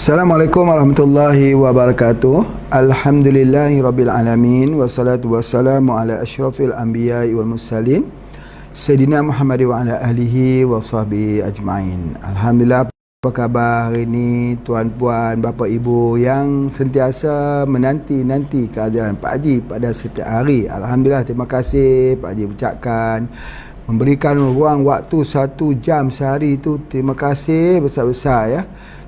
Assalamualaikum warahmatullahi wabarakatuh. Alhamdulillahi rabbil alamin. Wassalatu wassalamu ala asyrafil anbiya'i wal mursalin Sayyidina Muhammad wa ala alihi wa sahbihi ajma'in. Alhamdulillah, apa khabar hari ini tuan puan, bapa ibu yang sentiasa menanti-nanti kehadiran Pak Haji pada setiap hari. Alhamdulillah, terima kasih Pak Haji ucapkan memberikan ruang waktu 1 jam sehari itu. Terima kasih besar-besar ya.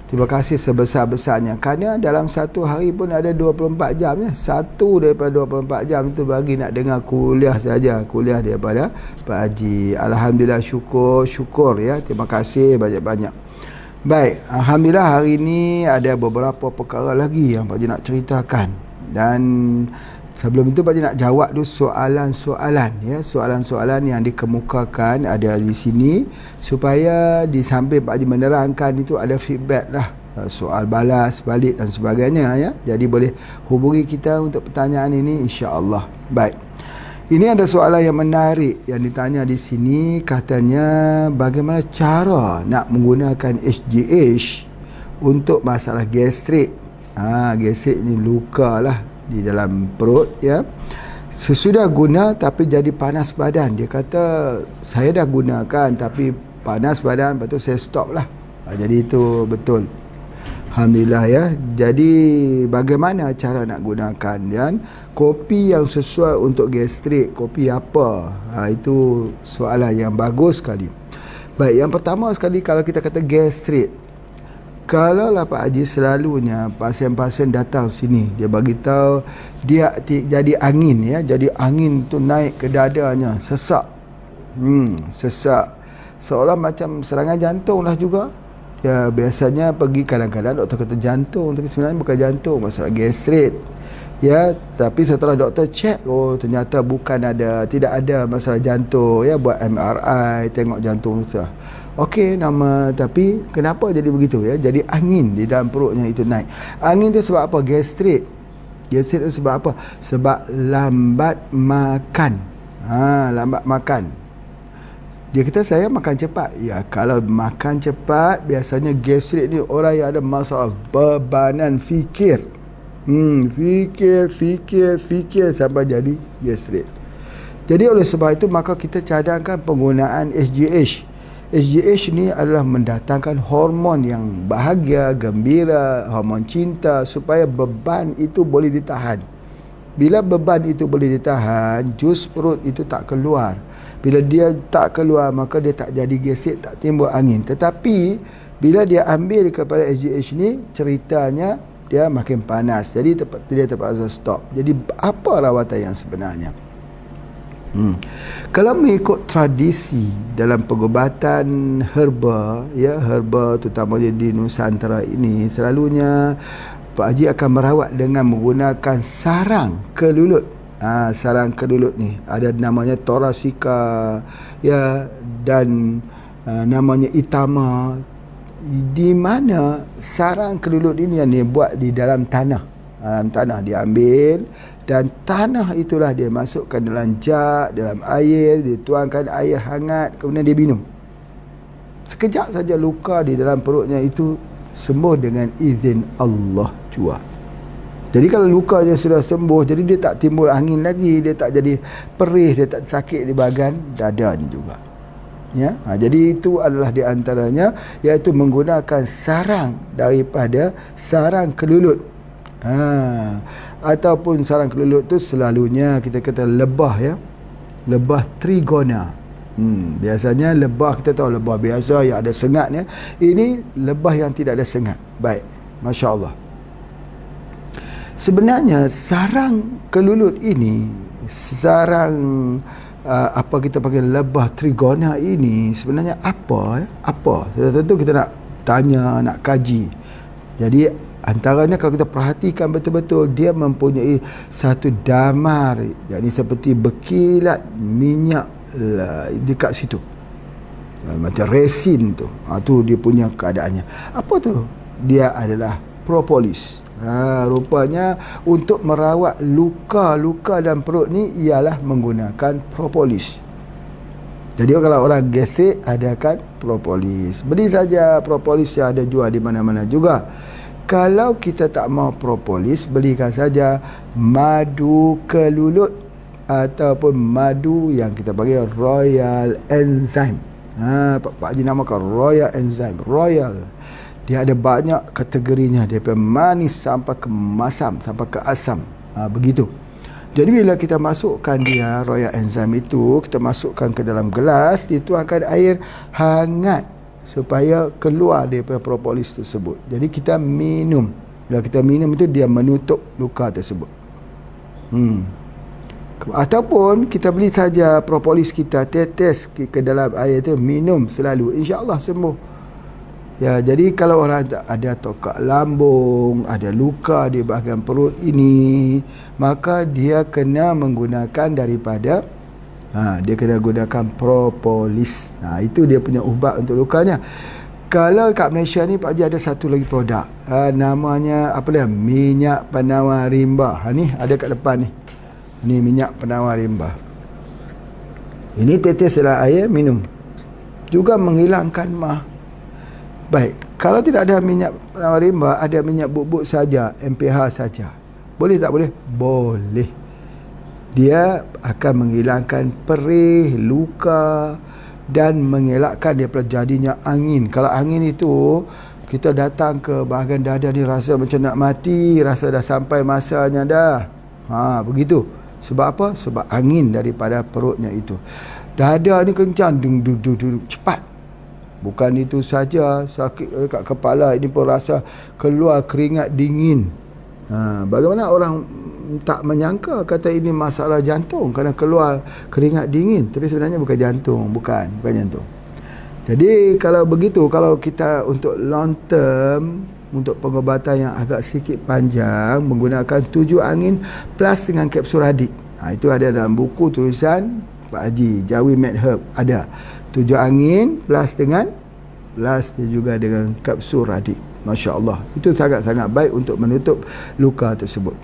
Terima kasih sebesar-besarnya, kerana dalam satu hari pun ada 24 jam ya. Satu daripada 24 jam itu bagi nak dengar kuliah saja, kuliah daripada Pak Haji. Alhamdulillah, syukur ya. Terima kasih banyak-banyak. Baik, alhamdulillah hari ini ada beberapa perkara lagi yang Pak Haji nak ceritakan. Dan sebelum itu Pak Haji nak jawab dulu soalan-soalan ya, soalan-soalan yang dikemukakan ada di sini, supaya di samping Pak Haji menerangkan itu ada feedback lah, soal balas balik dan sebagainya ya. Jadi boleh hubungi kita untuk pertanyaan ini insya-Allah. Baik. Ini ada soalan yang menarik yang ditanya di sini, katanya bagaimana cara nak menggunakan HGH untuk masalah gastrik. Gastrik ni luka lah di dalam perut ya. Sesudah guna tapi jadi panas badan. Dia kata saya dah gunakan tapi panas badan, lepas tu saya stop lah. Jadi itu betul. Alhamdulillah ya. Jadi bagaimana cara nak gunakan, dan kopi yang sesuai untuk gastrik, kopi apa? Itu soalan yang bagus sekali. Baik, yang pertama sekali, kalau kita kata gastrik, kalau lah Pak Haji selalunya pasien-pasien datang sini, dia bagi tahu dia jadi angin ya, jadi angin tu naik ke dadanya, sesak. Sesak. Seolah macam serangan jantung lah juga. Ya, biasanya pergi kadang-kadang doktor kata jantung, tapi sebenarnya bukan jantung, masalah gastrik. Ya, tapi setelah doktor cek, oh ternyata tidak ada masalah jantung ya, buat MRI tengok jantung sah. Okey, tapi kenapa jadi begitu ya? Jadi angin di dalam perutnya itu naik. Angin tu sebab apa? Gastrik. Gastrik tu sebab apa? Sebab lambat makan. Lambat makan. Dia kata saya makan cepat. Ya, kalau makan cepat, biasanya gastrik ni orang yang ada masalah bebanan fikir. Fikir sampai jadi gastrik. Jadi oleh sebab itu, maka kita cadangkan penggunaan SGH. SGH ni adalah mendatangkan hormon yang bahagia, gembira, hormon cinta, supaya beban itu boleh ditahan. Bila beban itu boleh ditahan, jus perut itu tak keluar. Bila dia tak keluar, maka dia tak jadi gastrik, tak timbul angin. Tetapi bila dia ambil kepada SGH ni, ceritanya dia makin panas. Jadi dia terpaksa stop. Jadi apa rawatan yang sebenarnya? Kalau mengikut tradisi dalam pengobatan herba ya, herba terutama di Nusantara ini, selalunya Pak Haji akan merawat dengan menggunakan sarang kelulut. Sarang kelulut ni ada namanya Thoracea ya, dan namanya Itama, di mana sarang kelulut ini yang dibuat di dalam tanah. Dalam tanah diambil, dan tanah itulah dia masukkan dalam jug, dalam air, dituangkan air hangat, kemudian dia minum. Sekejap saja luka di dalam perutnya itu sembuh dengan izin Allah jua. Jadi kalau lukanya sudah sembuh, jadi dia tak timbul angin lagi, dia tak jadi perih, dia tak sakit di bahagian dada ni juga. Ya, jadi itu adalah di antaranya, iaitu menggunakan sarang daripada sarang kelulut. Ataupun sarang kelulut tu selalunya kita kata lebah ya, lebah trigona. Biasanya lebah, kita tahu lebah biasa yang ada sengatnya. Ini lebah yang tidak ada sengat. Baik, Masya Allah. Sebenarnya sarang kelulut ini, sarang apa kita panggil lebah trigona ini sebenarnya apa ya? Apa? Tentu kita nak tanya, nak kaji. Jadi antaranya kalau kita perhatikan betul-betul, dia mempunyai satu damar, yakni seperti berkilat minyak dekat situ, macam resin tu. Tu dia punya keadaannya. Apa tu? Dia adalah propolis. Rupanya untuk merawat luka-luka dalam perut ni ialah menggunakan propolis. Jadi kalau orang gastrik, adakan propolis. Beli saja propolis yang ada jual di mana-mana juga. Kalau kita tak mau propolis, belikan saja madu kelulut ataupun madu yang kita panggil Royal Enzyme. Pak Haji namakan Royal Enzyme. Royal, dia ada banyak kategorinya, daripada manis sampai ke masam, sampai ke asam. Begitu. Jadi bila kita masukkan dia Royal Enzyme itu, kita masukkan ke dalam gelas, dituangkan air hangat supaya keluar daripada propolis tersebut. Jadi kita minum. Bila kita minum itu, dia menutup luka tersebut. Ataupun kita beli saja propolis kita, tetes ke dalam air itu, minum selalu, insya-Allah sembuh. Ya, jadi kalau orang ada tokak lambung, ada luka di bahagian perut ini, maka dia kena menggunakan daripada dia kena gunakan propolis. Itu dia punya ubat untuk lukanya. Kalau kat Malaysia ni Pak Haji ada satu lagi produk, namanya apa dia? Minyak penawar rimba. Ni ada kat depan ni. Ni minyak penawar rimba. Ini tetes dalam air, minum. Juga menghilangkan mah. Baik, kalau tidak ada minyak penawar rimba, ada minyak bubuk saja, MPH saja. Boleh tak boleh? Boleh. Dia akan menghilangkan perih, luka dan mengelakkan daripada jadinya angin. Kalau angin itu, kita datang ke bahagian dada ni rasa macam nak mati, rasa dah sampai masanya dah. Begitu. Sebab apa? Sebab angin daripada perutnya itu. Dada ni kencang, cepat. Bukan itu saja, sakit dekat kepala ini pun rasa keluar keringat dingin. Bagaimana orang tak menyangka kata ini masalah jantung kerana keluar keringat dingin, tapi sebenarnya bukan jantung, bukan jantung. Jadi kalau begitu, kalau kita untuk long term, untuk pengobatan yang agak sedikit panjang, menggunakan 7 angin plus dengan kapsul radik. Itu ada dalam buku tulisan Pak Haji Jawi Med Herb, ada 7 angin plus juga dengan kapsul radik. Masya Allah, itu sangat-sangat baik untuk menutup luka tersebut.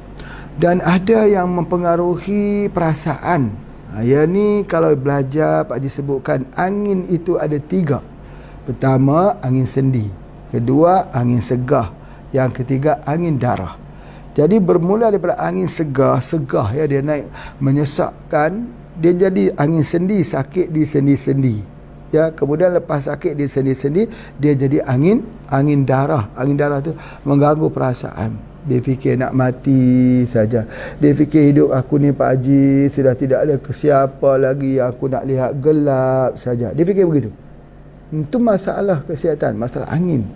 Dan ada yang mempengaruhi perasaan. Yang ni kalau belajar Pak Haji sebutkan, angin itu ada 3. Pertama, angin sendi. Kedua, angin segah. Yang ketiga, angin darah. Jadi bermula daripada angin segah ya, dia naik menyesakkan, dia jadi angin sendi, sakit di sendi-sendi. Ya, kemudian lepas sakit di sendi-sendi, dia jadi angin darah. Angin darah tu mengganggu perasaan. Dia fikir nak mati saja. Dia fikir hidup aku ni Pak Haji sudah tidak ada siapa lagi, aku nak lihat gelap saja. Dia fikir begitu. Itu masalah kesihatan, masalah angin.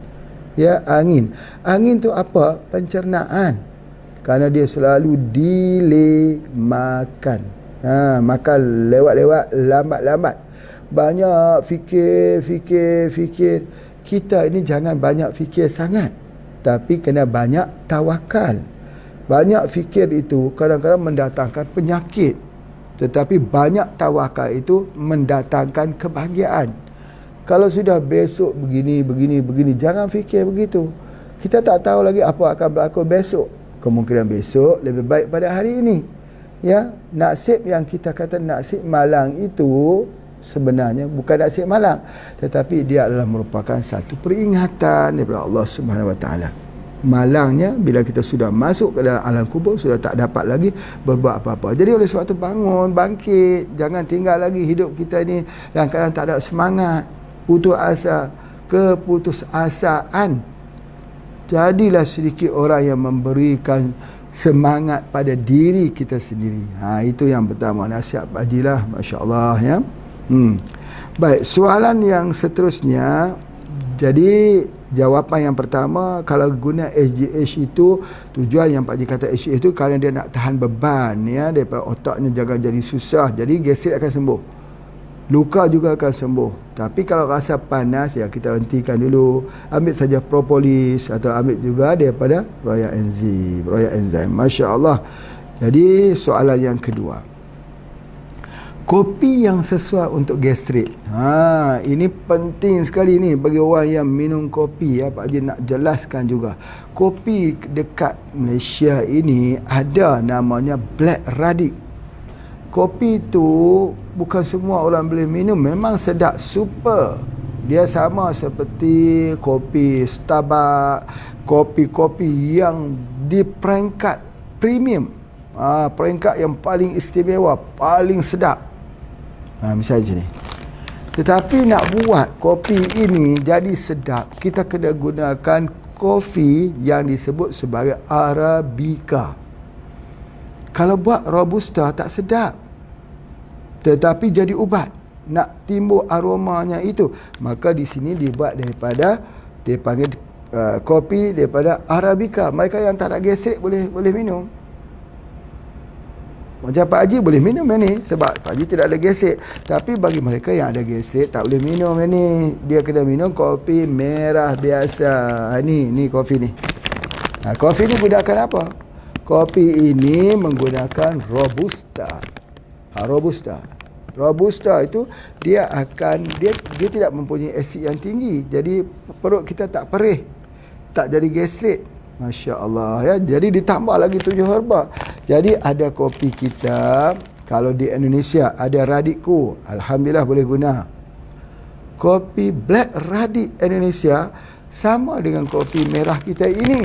Ya, angin. Angin tu apa? Pencernaan. Kerana dia selalu delay makan. Makan lewat-lewat, lambat-lambat. Banyak fikir. Kita ini jangan banyak fikir sangat, tapi kena banyak tawakal. Banyak fikir itu kadang-kadang mendatangkan penyakit, tetapi banyak tawakal itu mendatangkan kebahagiaan. Kalau sudah besok begini, jangan fikir begitu. Kita tak tahu lagi apa akan berlaku besok. Kemungkinan besok lebih baik pada hari ini. Ya, nasib yang kita kata nasib malang itu sebenarnya bukan nasib malang, tetapi dia adalah merupakan satu peringatan daripada Allah Subhanahu Wa Taala. Malangnya bila kita sudah masuk ke dalam alam kubur, sudah tak dapat lagi berbuat apa-apa. Jadi oleh sebab itu bangun, bangkit, jangan tinggal lagi hidup kita ni dalam keadaan tak ada semangat, putus asa, keputusasaan. Jadilah sedikit orang yang memberikan semangat pada diri kita sendiri. Itu yang pertama, nasihat Pak Haji lah, masya-Allah ya. Baik, soalan yang seterusnya. Jadi jawapan yang pertama, kalau guna SGH itu, tujuan yang Pak Haji kata SGH itu kerana dia nak tahan beban ya, daripada otaknya jangan jadi susah. Jadi gastrik akan sembuh, luka juga akan sembuh. Tapi kalau rasa panas, ya kita hentikan dulu, ambil saja propolis atau ambil juga daripada Royal Enzyme. Masya Allah. Jadi soalan yang kedua, kopi yang sesuai untuk gastrik. Ini penting sekali ni bagi orang yang minum kopi ya. Pak Haji nak jelaskan juga. Kopi dekat Malaysia ini ada namanya Black Radik. Kopi tu bukan semua orang boleh minum, memang sedap, super. Dia sama seperti kopi Starbucks, kopi-kopi yang di peringkat premium, peringkat yang paling istimewa, paling sedap, misalnya macam ni. Tetapi nak buat kopi ini jadi sedap, kita kena gunakan kopi yang disebut sebagai Arabica. Kalau buat Robusta tak sedap, tetapi jadi ubat, nak timbul aromanya itu, maka di sini dibuat daripada, dia panggil kopi daripada Arabica. Mereka yang tak ada gastrik boleh minum. Macam Pak Haji boleh minum yang ni sebab Pak Haji tidak ada gastrik. Tapi bagi mereka yang ada gastrik tak boleh minum yang ni. Dia kena minum kopi merah biasa. Ni kopi ni. Kopi ni gunakan apa? Kopi ini menggunakan Robusta. Robusta itu dia tidak mempunyai asid yang tinggi. Jadi perut kita tak perih, tak jadi gastrik. Masya Allah ya. Jadi ditambah lagi 7 herba. Jadi ada kopi kita, kalau di Indonesia ada Radikku, alhamdulillah boleh guna. Kopi Black Radik Indonesia sama dengan kopi merah kita ini.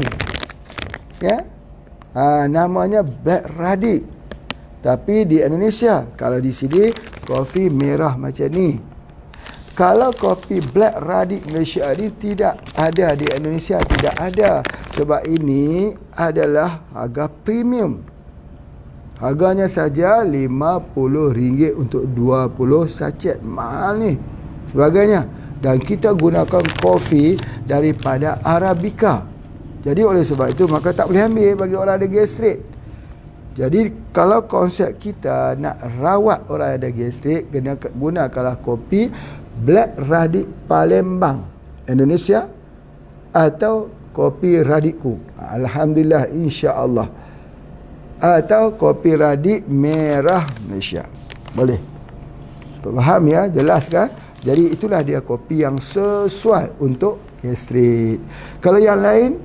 Ya. Namanya Black Radik. Tapi di Indonesia, kalau di sini kopi merah macam ni. Kalau kopi Black Radik Malaysia ni tidak ada di Indonesia, tidak ada. Sebab ini adalah harga premium. Harganya saja RM50 untuk 20 sachet. Mahal ni sebagainya. Dan kita gunakan kopi daripada Arabica. Jadi oleh sebab itu maka tak boleh ambil bagi orang ada gastrik. Jadi kalau konsep kita nak rawat orang ada gastrik, kena gunakanlah kopi Black Radik Palembang Indonesia atau kopi Radikku, alhamdulillah, insya-Allah, atau kopi Radik Merah Malaysia. Boleh. Faham ya? Jelas kan? Jadi itulah dia kopi yang sesuai untuk gastrik. Kalau yang lain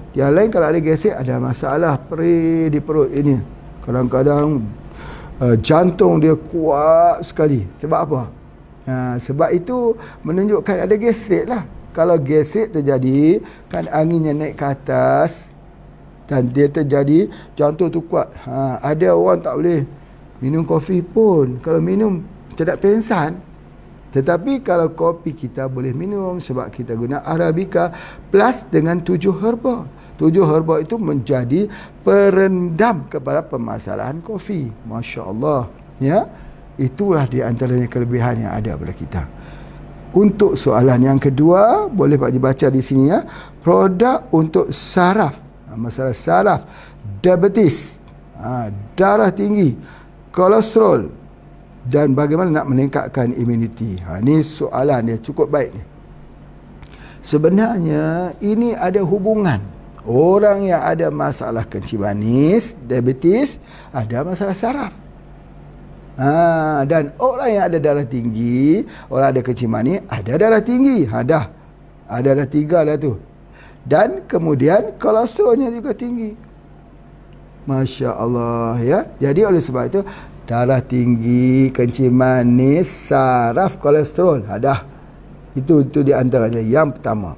kalau ada gastrik, ada masalah perih di perut ini. Kadang-kadang jantung dia kuat sekali. Sebab apa? Sebab itu menunjukkan ada gastrik lah. Kalau gastrik terjadi, kan anginnya naik ke atas dan dia terjadi jantung tu kuat. Ada orang tak boleh minum kopi pun. Kalau minum tidak pengsan. Tetapi kalau kopi kita boleh minum sebab kita guna Arabica plus dengan 7 herba. 7 herba itu menjadi perendam kepada permasalahan kopi. Masya Allah. Ya, itulah di antaranya kelebihan yang ada pada kita. Untuk soalan yang kedua, boleh Pak Haji baca di sini ya. Produk untuk saraf. Masalah saraf, diabetes, darah tinggi, kolesterol, dan bagaimana nak meningkatkan imuniti. Ini soalan dia cukup baik ni. Sebenarnya ini ada hubungan. Orang yang ada masalah kencing manis, diabetes, ada masalah saraf. Dan orang yang ada darah tinggi, orang ada kencing manis, ada darah tinggi. Dah. Ada 3 dah tu. Dan kemudian kolesterolnya juga tinggi. Masya Allah ya. Jadi oleh sebab itu, darah tinggi, kencing manis, saraf, kolesterol. Dah. Itu di antaranya yang pertama.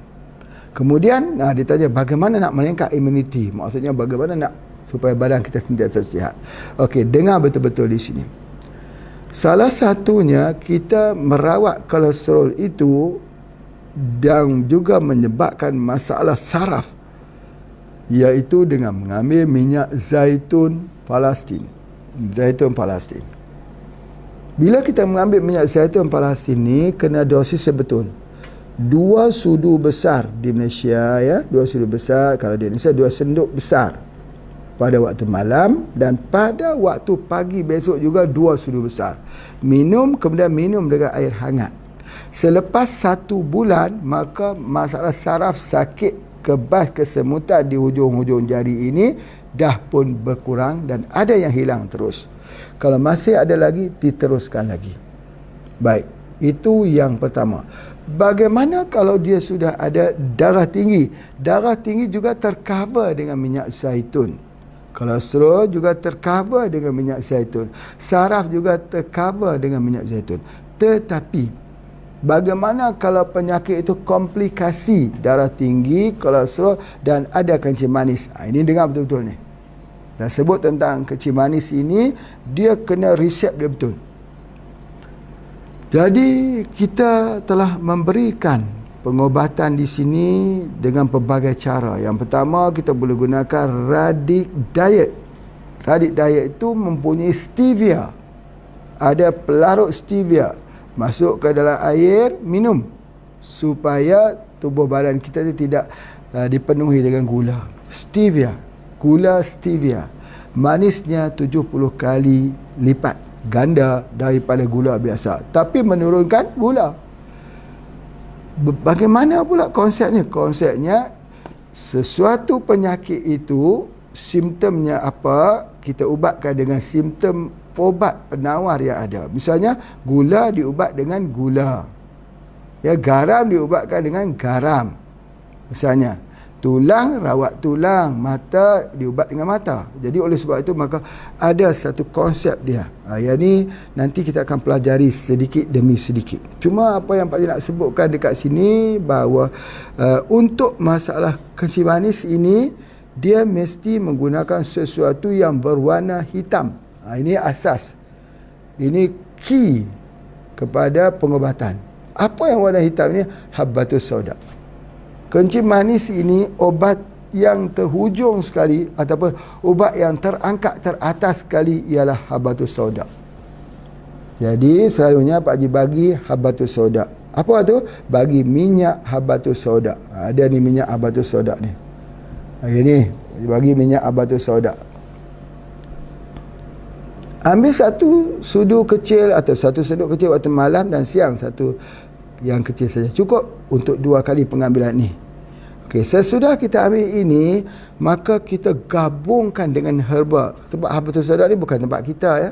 Kemudian ditanya bagaimana nak meningkat imuniti. Maksudnya bagaimana nak supaya badan kita sentiasa sihat. Okey, dengar betul-betul di sini. Salah satunya kita merawat kolesterol itu dan juga menyebabkan masalah saraf, iaitu dengan mengambil minyak zaitun Palestin. Bila kita mengambil minyak zaitun Palestin ni, kena dosis sebetul. 2 sudu besar di Malaysia ya, 2 sudu besar. Kalau di Indonesia 2 sendok besar pada waktu malam, dan pada waktu pagi besok juga 2 sudu besar. Minum, kemudian minum dengan air hangat. Selepas 1 bulan, maka masalah saraf, sakit, kebas, kesemutan di hujung-hujung jari ini dah pun berkurang dan ada yang hilang terus. Kalau masih ada lagi, diteruskan lagi. Baik, itu yang pertama. Bagaimana kalau dia sudah ada darah tinggi? Darah tinggi juga tercover dengan minyak zaitun. Kolesterol juga tercover dengan minyak zaitun. Saraf juga tercover dengan minyak zaitun. Tetapi Bagaimana kalau penyakit itu komplikasi, darah tinggi, kolesterol dan ada kencing manis? Ini dengar betul-betul ni. Dan sebut tentang kencing manis ini, dia kena resep dia betul. Jadi kita telah memberikan pengobatan di sini dengan pelbagai cara. Yang pertama, kita boleh gunakan Radic Diet. Radic Diet itu mempunyai stevia. Ada pelarut stevia. Masuk ke dalam air, minum. Supaya tubuh badan kita tidak dipenuhi dengan gula. Stevia. Gula stevia. Manisnya 70 kali lipat. Ganda daripada gula biasa. Tapi menurunkan gula. Bagaimana pula konsepnya? Konsepnya, sesuatu penyakit itu, simptomnya apa, kita ubatkan dengan simptom obat penawar yang ada. Misalnya, gula diubat dengan gula. Ya, garam diubatkan dengan garam. Misalnya, tulang, rawat tulang, mata diubat dengan mata. Jadi oleh sebab itu maka ada satu konsep dia. Yang ni nanti kita akan pelajari sedikit demi sedikit. Cuma apa yang Pak Haji nak sebutkan dekat sini bahawa untuk masalah kencing manis ini, dia mesti menggunakan sesuatu yang berwarna hitam. Ini asas. Ini key kepada pengobatan. Apa yang warna hitam ni? Habbatus sauda. Kencing manis ini obat yang terhujung sekali ataupun ubat yang terangkat teratas sekali ialah Habbatus sauda. Jadi selalunya Pak Haji bagi Habbatus sauda. Apa tu? Bagi minyak Habbatus sauda. Ada ni minyak Habbatus sauda ni. Ini bagi minyak Habbatus sauda. Ambil satu sudu kecil atau satu seduk kecil waktu malam dan siang, satu yang kecil saja cukup untuk 2 kali pengambilan ni. Okey, sesudah kita ambil ini, maka kita gabungkan dengan herba. Sebab Habbatus sauda ni bukan tempat kita ya.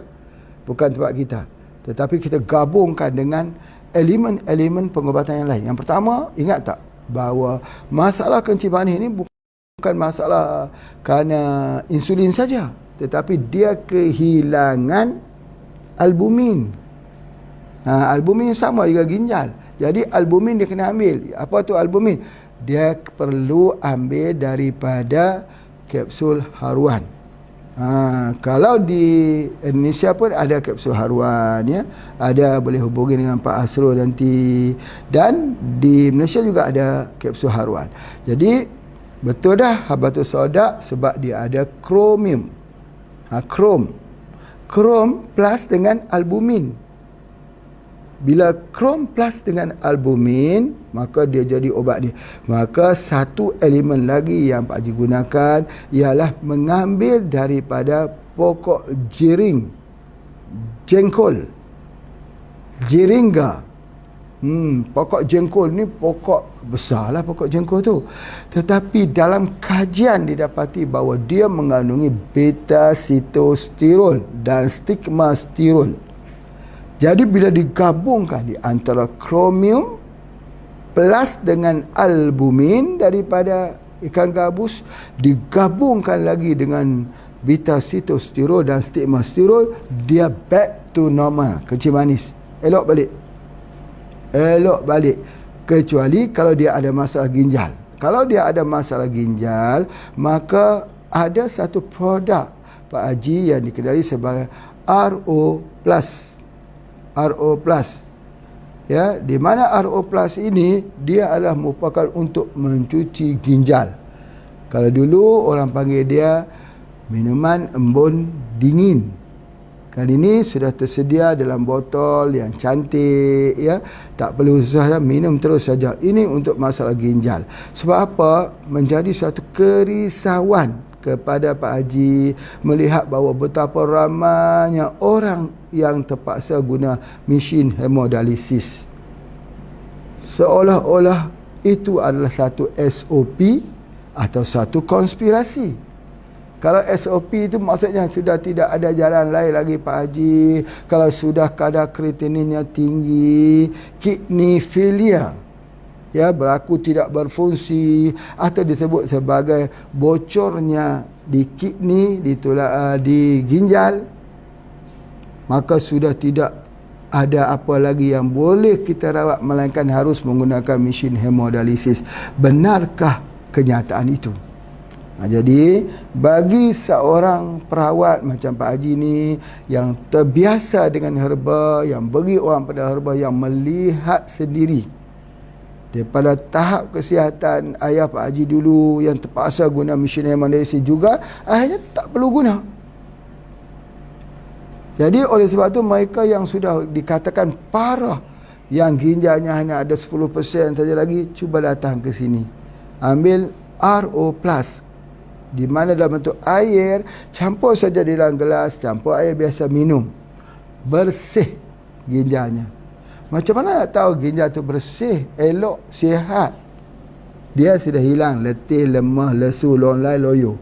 Bukan tempat kita. Tetapi kita gabungkan dengan elemen-elemen pengobatan yang lain. Yang pertama, ingat tak bahawa masalah kencing manis ni bukan masalah kerana insulin saja, tetapi dia kehilangan albumin. Albumin sama juga ginjal. Jadi albumin dia kena ambil. Apa tu albumin? Dia perlu ambil daripada kapsul haruan. Kalau di Indonesia pun ada kapsul haruan ya. Ada, boleh hubungi dengan Pak Asrul nanti. Dan di Malaysia juga ada kapsul haruan. Jadi betul dah Habbatus sauda sebab dia ada kromium. Krom plus dengan albumin. Bila krom plus dengan albumin, maka dia jadi obat dia. Maka satu elemen lagi yang Pak Haji gunakan ialah mengambil daripada pokok jiring, jengkol, jiringga. Pokok jengkol ni pokok besarlah pokok jengkol tu. Tetapi dalam kajian didapati bahawa dia mengandungi beta-sitosterol dan stigmasterol. Jadi bila digabungkan di antara kromium plus dengan albumin daripada ikan gabus, digabungkan lagi dengan beta-sitosterol dan stigmasterol, dia back to normal, kencing manis. Elok balik. Kecuali kalau dia ada masalah ginjal. Kalau dia ada masalah ginjal, maka ada satu produk Pak Haji yang dikenali sebagai RO+. Ya, di mana RO+ ini dia adalah merupakan untuk mencuci ginjal. Kalau dulu orang panggil dia minuman embun dingin. Kali ini sudah tersedia dalam botol yang cantik ya. Tak perlu susah, minum terus saja. Ini untuk masalah ginjal. Sebab apa? Menjadi satu kerisauan kepada Pak Haji melihat bahawa betapa ramainya orang yang terpaksa guna mesin hemodialisis. Seolah-olah itu adalah satu SOP atau satu konspirasi. Kalau SOP itu maksudnya sudah tidak ada jalan lain lagi Pak Haji. Kalau sudah kadar kreatininnya tinggi, kidney failure, ya, berlaku tidak berfungsi atau disebut sebagai bocornya di kidney, di ginjal, maka sudah tidak ada apa lagi yang boleh kita rawat melainkan harus menggunakan mesin hemodialisis. Benarkah kenyataan itu? Jadi bagi seorang perawat macam Pak Haji ni yang terbiasa dengan herba, yang bagi orang pada herba, yang melihat sendiri daripada tahap kesihatan ayah Pak Haji dulu yang terpaksa guna mesin hemodialisis juga, akhirnya tak perlu guna. Jadi oleh sebab tu mereka yang sudah dikatakan parah, yang ginjalnya hanya ada 10% saja lagi, cuba datang ke sini. Ambil RO+, di mana dalam bentuk air, campur saja di dalam gelas, campur air biasa minum. Bersih ginjalnya. Macam mana nak tahu ginjal tu bersih, elok, sihat? Dia sudah hilang letih, lemah, lesu, longlai, loyo.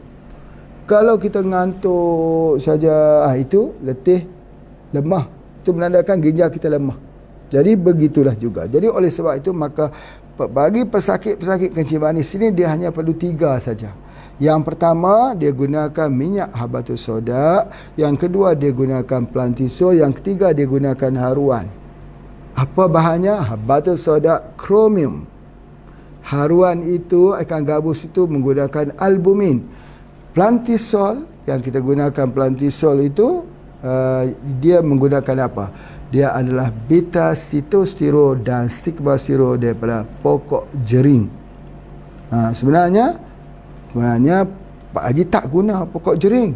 Kalau kita ngantuk saja, itu letih, lemah, itu menandakan ginjal kita lemah. Jadi begitulah juga. Jadi oleh sebab itu maka bagi pesakit-pesakit kencing manis ini dia hanya perlu 3 saja. Yang pertama dia gunakan minyak habatus sauda, yang kedua dia gunakan plantisol, yang ketiga dia gunakan haruan. Apa bahannya? Habatus sauda kromium. Haruan itu akan gabus itu menggunakan albumin. Plantisol, yang kita gunakan plantisol itu dia menggunakan apa? Dia adalah beta sitosterol dan stigmasterol daripada pokok jering. Sebenarnya Pak Haji tak guna pokok jering.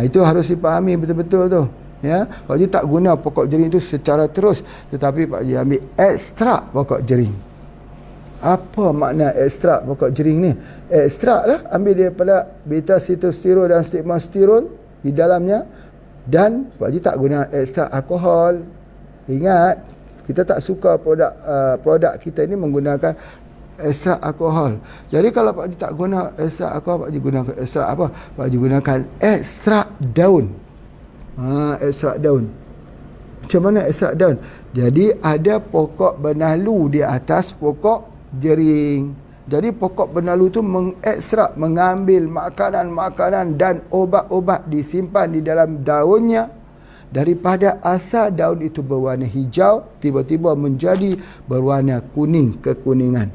Itu harus dipahami betul-betul tu. Ya, Pak Haji tak guna pokok jering itu secara terus, tetapi Pak Haji ambil ekstrak pokok jering. Apa makna ekstrak pokok jering ni? Ekstrak lah, ambil daripada beta sitosterol dan stigmasterol di dalamnya, dan Pak Haji tak guna ekstrak alkohol. Ingat, kita tak suka produk kita ini menggunakan ekstrak alkohol. Jadi kalau Pak Haji tak guna ekstrak alkohol, Pak Haji gunakan ekstrak apa? Pak Haji gunakan ekstrak daun. Ekstrak daun. Macam mana ekstrak daun? Jadi ada pokok benalu di atas pokok jering. Jadi pokok benalu tu mengekstrak, mengambil makanan-makanan dan obat-obat disimpan di dalam daunnya. Daripada asal daun itu berwarna hijau, tiba-tiba menjadi berwarna kuning, kekuningan.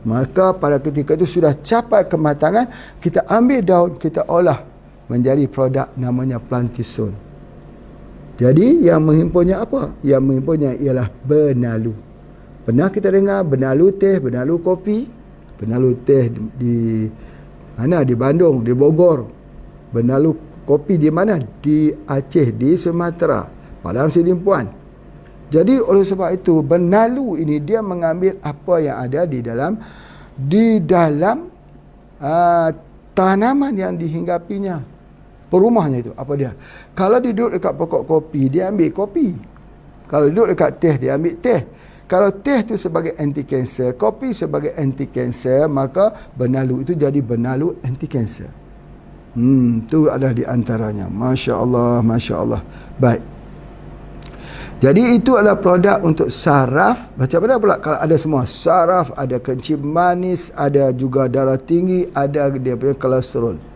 Maka pada ketika itu sudah capai kematangan, kita ambil daun, kita olah menjadi produk namanya plantisol. Jadi yang menghimpunnya apa? Yang menghimpunnya ialah benalu. Pernah kita dengar benalu teh, benalu kopi? Benalu teh di mana? Di Bandung, di Bogor. Benalu kopi di mana? Di Aceh, di Sumatera, Padang Sidimpuan. Jadi oleh sebab itu benalu ini dia mengambil apa yang ada di dalam tanaman yang dihinggapinya. Perumahnya itu apa dia? Kalau dia duduk dekat pokok kopi, dia ambil kopi. Kalau duduk dekat teh, dia ambil teh. Kalau teh itu sebagai anti kanser, kopi sebagai anti kanser, maka benalu itu jadi benalu anti kanser. Itu adalah di antaranya. Masya Allah, Masya Allah. Baik. Jadi itu adalah produk untuk saraf. Macam mana pula kalau ada semua? Saraf, ada kencing manis, ada juga darah tinggi, ada dia punya kolesterol.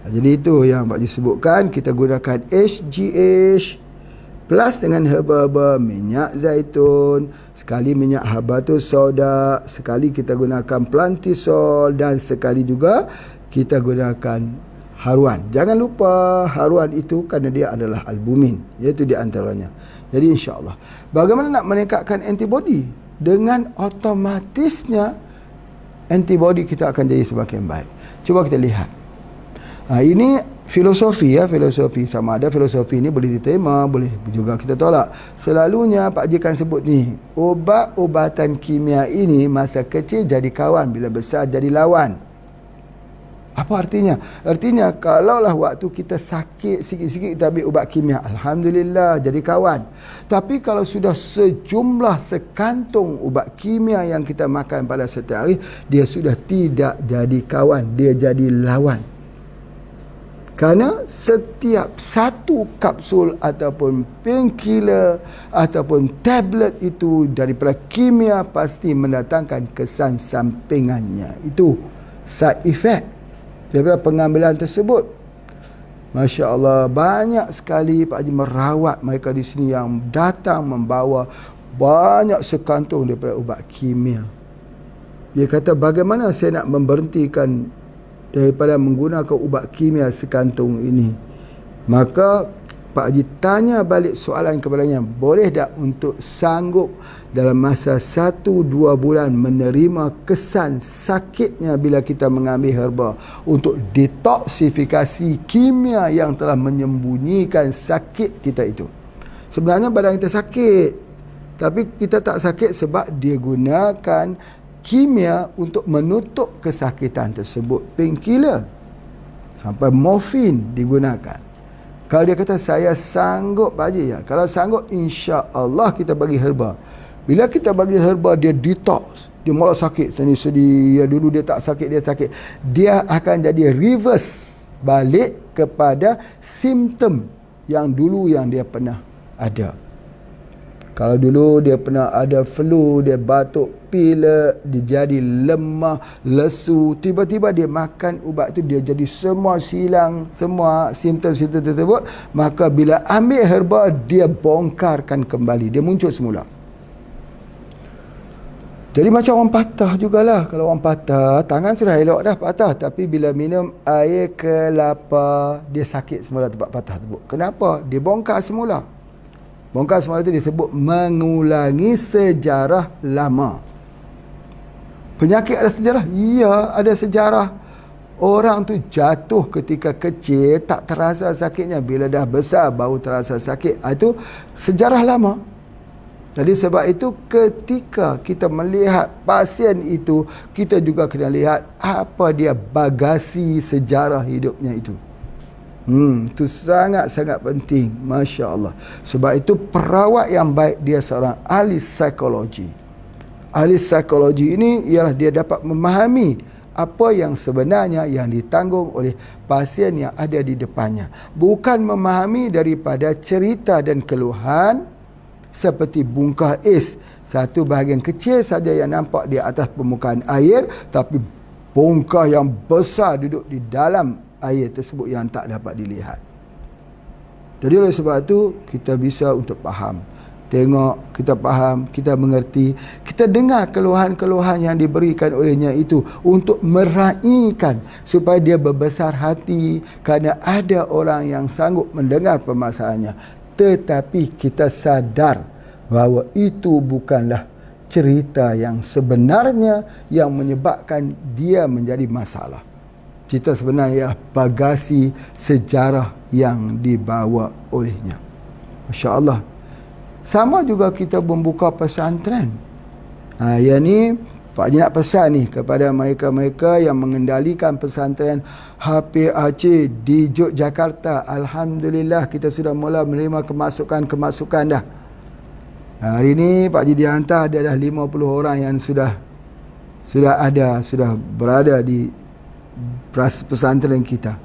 Jadi itu yang Pak Haji sebutkan. Kita gunakan HGH plus dengan herba-herba, minyak zaitun, sekali minyak habatus sauda, sekali kita gunakan plantisol, dan sekali juga kita gunakan haruan. Jangan lupa haruan itu kerana dia adalah albumin, iaitu di antaranya. Jadi insya-Allah, bagaimana nak meningkatkan antibody? Dengan otomatisnya antibody kita akan jadi semakin baik. Cuba kita lihat. Ini filosofi ya, filosofi. Sama ada filosofi ini boleh diterima, boleh juga kita tolak. Selalunya Pak Haji kan sebut ni, obat-obatan kimia ini masa kecil jadi kawan, bila besar jadi lawan. Apa artinya? Artinya kalaulah waktu kita sakit sikit-sikit kita ambil ubat kimia, alhamdulillah jadi kawan. Tapi kalau sudah sejumlah sekantung ubat kimia yang kita makan pada setiap hari, dia sudah tidak jadi kawan, dia jadi lawan. Kerana setiap satu kapsul ataupun painkiller ataupun tablet itu daripada kimia pasti mendatangkan kesan sampingannya. Itu side effect daripada pengambilan tersebut. Masya Allah, banyak sekali Pak Haji merawat mereka di sini yang datang membawa banyak sekantung daripada ubat kimia. Dia kata, bagaimana saya nak memberhentikan daripada menggunakan ubat kimia sekantung ini? Maka Pak Haji tanya balik soalan kepadanya, boleh tak untuk sanggup dalam masa 1-2 bulan menerima kesan sakitnya bila kita mengambil herba untuk detoksifikasi kimia yang telah menyembunyikan sakit kita itu. Sebenarnya badan kita sakit, tapi kita tak sakit sebab dia gunakan kimia untuk menutup kesakitan tersebut. Painkiller sampai morfin digunakan. Kalau dia kata saya sanggup Pak Haji, ya, kalau sanggup insya-Allah kita bagi herba. Bila kita bagi herba, dia detox, dia mula sakit sedih-sedih, ya, dulu dia tak sakit, dia sakit, dia akan jadi reverse balik kepada simptom yang dulu yang dia pernah ada. Kalau dulu dia pernah ada flu, dia batuk pilek, dia jadi lemah, lesu, tiba-tiba dia makan ubat tu, dia jadi semua hilang, semua simptom-simptom tersebut. Maka bila ambil herba, dia bongkarkan kembali, dia muncul semula. Jadi macam orang patah jugalah. Kalau orang patah, tangan sudah elok dah patah, tapi bila minum air kelapa, dia sakit semula tempat patah tersebut. Kenapa? Dia bongkar semula. Bongkar semula itu disebut mengulangi sejarah lama. Penyakit ada sejarah? Ya, ada sejarah. Orang tu jatuh ketika kecil, tak terasa sakitnya. Bila dah besar, baru terasa sakit. Itu sejarah lama. Jadi sebab itu ketika kita melihat pasien itu, kita juga kena lihat apa dia bagasi sejarah hidupnya itu. Itu sangat-sangat penting. Masya Allah. Sebab itu perawat yang baik, dia seorang ahli psikologi. Ahli psikologi ini ialah dia dapat memahami apa yang sebenarnya yang ditanggung oleh pasien yang ada di depannya. Bukan memahami daripada cerita dan keluhan seperti bungkah ais. Satu bahagian kecil saja yang nampak di atas permukaan air, tapi bongkah yang besar duduk di dalam air tersebut yang tak dapat dilihat. Jadi oleh sebab itu kita bisa untuk faham, tengok, kita faham, kita mengerti, kita dengar keluhan-keluhan yang diberikan olehnya itu untuk meraihkan supaya dia berbesar hati kerana ada orang yang sanggup mendengar permasalahannya. Tetapi kita sadar bahawa itu bukanlah cerita yang sebenarnya yang menyebabkan dia menjadi masalah. Cerita sebenarnya ialah bagasi sejarah yang dibawa olehnya. Masya Allah. Sama juga kita membuka pesantren. Yang ni Pak Haji nak pesan ni kepada mereka-mereka yang mengendalikan pesantren HPAC di Yogyakarta. Alhamdulillah kita sudah mula menerima kemasukan-kemasukan dah. Hari ni Pak Haji dihantar ada dah 50 orang yang sudah berada di pesantren kita.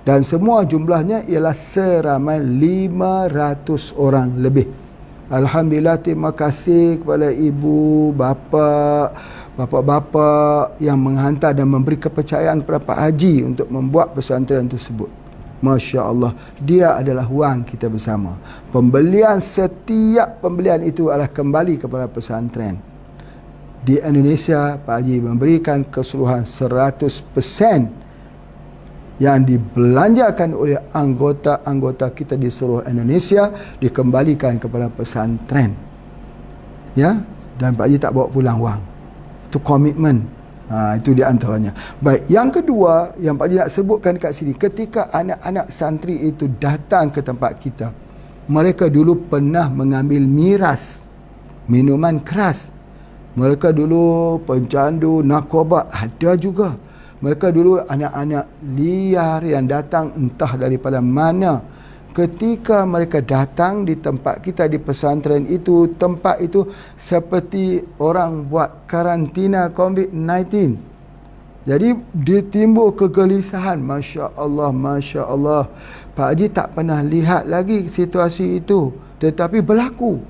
Dan semua jumlahnya ialah seramai 500 orang lebih. Alhamdulillah, terima kasih kepada ibu, bapa yang menghantar dan memberi kepercayaan kepada Pak Haji untuk membuat pesantren tersebut. Masya Allah, dia adalah wang kita bersama. Setiap pembelian itu adalah kembali kepada pesantren. Di Indonesia, Pak Haji memberikan keseluruhan 100% yang dibelanjakan oleh anggota-anggota kita di seluruh Indonesia dikembalikan kepada pesantren. Ya, dan Pak Haji tak bawa pulang wang. Itu komitmen. Itu di antaranya. Baik, yang kedua yang Pak Haji nak sebutkan kat sini, ketika anak-anak santri itu datang ke tempat kita, mereka dulu pernah mengambil miras, minuman keras. Mereka dulu pencandu narkoba, ada juga. Mereka dulu anak-anak liar yang datang entah daripada mana. Ketika mereka datang di tempat kita di pesantren itu, tempat itu seperti orang buat karantina COVID-19. Jadi ditimbul kegelisahan. Masya Allah, Masya Allah. Pak Haji tak pernah lihat lagi situasi itu, tetapi berlaku.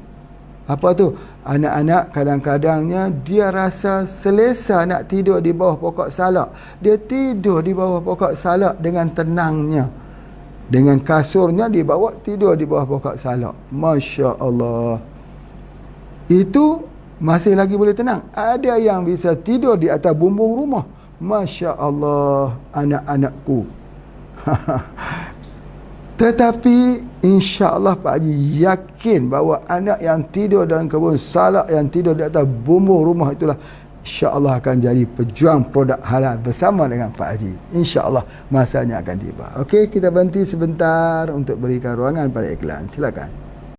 Apa tu? Anak-anak kadang-kadangnya dia rasa selesa nak tidur di bawah pokok salak. Dia tidur di bawah pokok salak dengan tenangnya. Dengan kasurnya dibawa tidur di bawah pokok salak. Masya Allah. Itu masih lagi boleh tenang. Ada yang bisa tidur di atas bumbung rumah. Masya Allah, anak-anakku. Tetapi insya-Allah Pak Haji yakin bahawa anak yang tidur dalam kebun salak, yang tidur di atas bumbung rumah itulah insya-Allah akan jadi pejuang produk halal bersama dengan Pak Haji. Insya-Allah masanya akan tiba. Okey, kita berhenti sebentar untuk berikan ruangan pada iklan. Silakan.